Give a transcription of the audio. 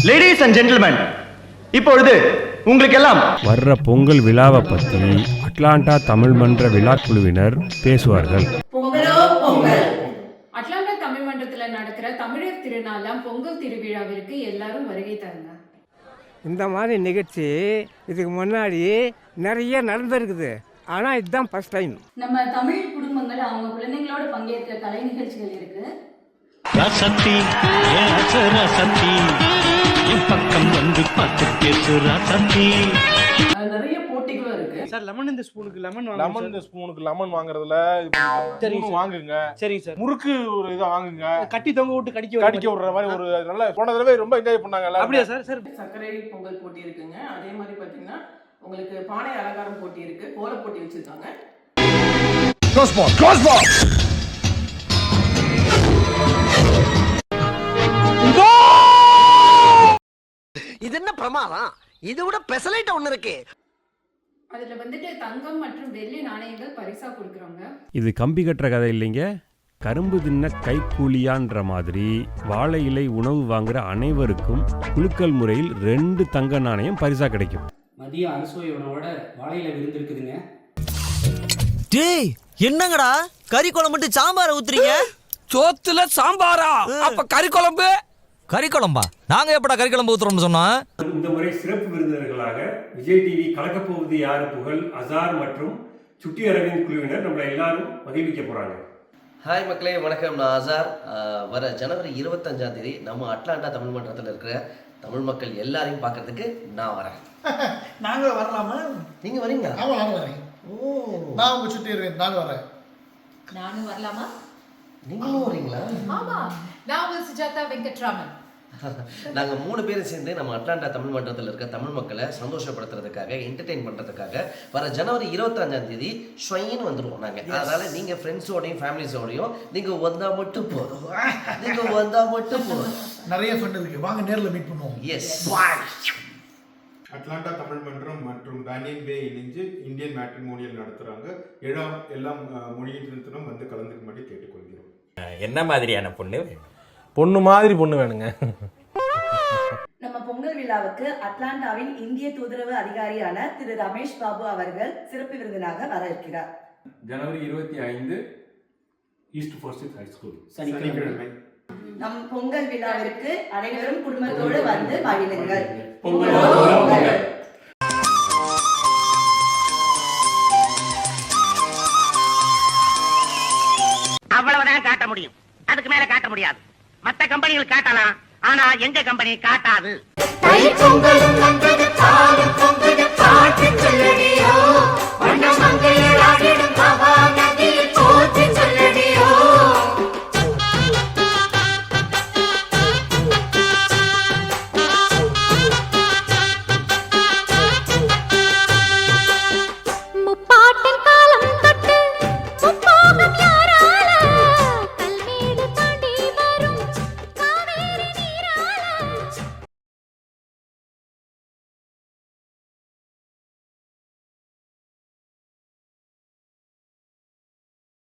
Ladies and gentleman, இப்பொழுது உங்களுக்கெல்லாம் வர்ற பொங்கல் விழாவை பற்றி அட்லாண்டா தமிழ் மன்ற விழாக்குழுவினர் பேசுவார்கள். அட்லாண்டா தமிழ் மன்றத்தில் நடக்கிற தமிழர் திருநாளாம் பொங்கல் திருவிழாவிற்கு எல்லாரும் வருகை தருங்க. இந்த மாதிரி நிகழ்ச்சி இதுக்கு முன்னாடி நிறைய நடந்திருக்குது. ஆனால் இதுதான் ஃபர்ஸ்ட் டைம். நம்ம தமிழ் குடும்பங்கள் அவங்க குழந்தைங்களோட பங்கேற்ற கலை நிகழ்ச்சிகள் இருக்கு. ரசத்தி ரசத்தி என் பக்கம் வந்து பார்த்து பேசு ரசத்தி. நிறைய போட்டிகளும் இருக்கு சார். லெமன் இந்த ஸ்பூனுக்கு லெமன் லெமன் வாங்குறதுல வாங்குங்க. சரிங்க சார். முறுக்கு ஒரு இதை வாங்குங்க. கட்டி தொங்க விட்டு கடிக்க விடுற மாதிரி ஒரு நல்ல போன தடவை ரொம்ப என்ஜாய் பண்ணாங்க. அப்படியா சார்? சார் சர்க்கரை பொங்கல் போட்டி இருக்குங்க. அதே மாதிரி பாத்தீங்கன்னா உங்களுக்கு பானை அலங்காரம் போட்டி இருக்கு, கோல போட்டி வச்சிருக்காங்க. இது என்ன பிரமாதம்? இது விட பெசலைட் ஒண்ணு இருக்கு. அதுல வந்துட்டு தங்கம் மற்றும் வெள்ளி நாணயங்கள் பரிசா கொடுக்குறாங்க. இது கம்பி கட்டுற கதை இல்லைங்க. கரும்பு தின்ன கைக்கூலியான்ற மாதிரி வாழை இலை உணவு வாங்குற அனைவருக்கும் குலுக்கல் முறையில் 2 தங்க நாணயம் பரிசா கிடைக்கும். மதியம் அறுசுவை உணவோட வாழையில விருந்து இருக்குதுங்க. டேய், என்னங்கடா கறி குழம்பு சாம்பார ஊத்துறீங்க? சோத்துல சாம்பாரா? அப்ப கறி குழம்பு? கறி குழம்பா? நாங்க எப்படா கறி குழம்பு ஊத்துறோம்னு சொன்னோம்? இந்த முறை சிறப்பு விருந்தினர்களாக விஜய் டிவி கலக்கப்போவது யாரு புகழ், அசார் மற்றும் சுட்டி அரவிந்த் குழுவினர் நம்மளை எல்லாரும் மகிழ்விக்க போறாங்க. ஹாய் மக்களே, வணக்கம். நான் அசார். வர ஜனவரி 25ஆம் தேதி நம்ம அட்லாண்டா தமிழ் மன்றத்தில் இருக்கிற தமிழ் மக்கள் எல்லாரையும் பார்க்கறதுக்கு நான் வரேன். நாங்களும் வரலாமா? நீங்க வரீங்க? நானும் வரேன். நான் உங்க சுட்டி இருக்கேன். நானும் வரேன். நானும் வரலாமா? நீங்களும் வரீங்களா? ஆமா, நான் உங்கள் சுஜாதா வெங்கட்ராமன். நாங்கள் 3 பேரும் சேர்ந்து நம்ம அட்லாண்டா தமிழ் மன்றத்தில் இருக்க தமிழ் மக்களை சந்தோஷப்படுத்துறதுக்காக, என்டர்டெயின் பண்ணுறதுக்காக வர ஜனவரி 25ஆம் தேதி ஷ்வைன்னு வந்துடுவோம் நாங்கள். அதனால் நீங்கள் ஃப்ரெண்ட்ஸோடையும் ஃபேமிலிஸோடையும் நீங்கள் வந்தால் மட்டும் போதும். நிறைய ஃப்ரெண்ட் இருக்கு, வாங்க நேரில் மீட் பண்ணுவோம். எஸ். அட்லாண்டா தமிழ் மன்றம் மற்றும் பேனியன் பே இணைஞ்சு இந்தியன் மேட்ரிமோனியல் நடத்துறாங்க. எல்லாம் மொழியினத்திலும் வந்து கலந்துக்கும்படி கேட்டுக்கொள்கிறோம். என்ன மாதிரியான பொண்ணு? பொண்ணு மாதிரி பொண்ணு வேணுங்க. நம்ம பொங்கல் விழாவுக்கு அட்லாண்டாவின் இந்திய தூதரவு அதிகாரியான திரு ரமேஷ் பாபு அவர்கள் சிறப்பு விருந்தினராக வர இருக்கிறார். ஜனவரி 25 ஈஸ்ட் ஃபோர்ஸ்ட் ஹை ஸ்கூல் சனிக்கிழமை. நம் பொங்கல் விழாவிற்கு அனைவரும் குடும்பத்தோடு வந்து மகிழுங்கள். அவ்வளவுதான் காட்ட முடியும், அதுக்கு மேல காட்ட முடியாது. மத்த கம்பெனிகள் காட்டலாம், ஆனா எங்க கம்பெனி காட்டாது. பொங்கலும் வந்தது, பாலும் பொங்குது, பாட்டு சொல்லடியோ, வண்ண மங்கையர் ஆடிடும்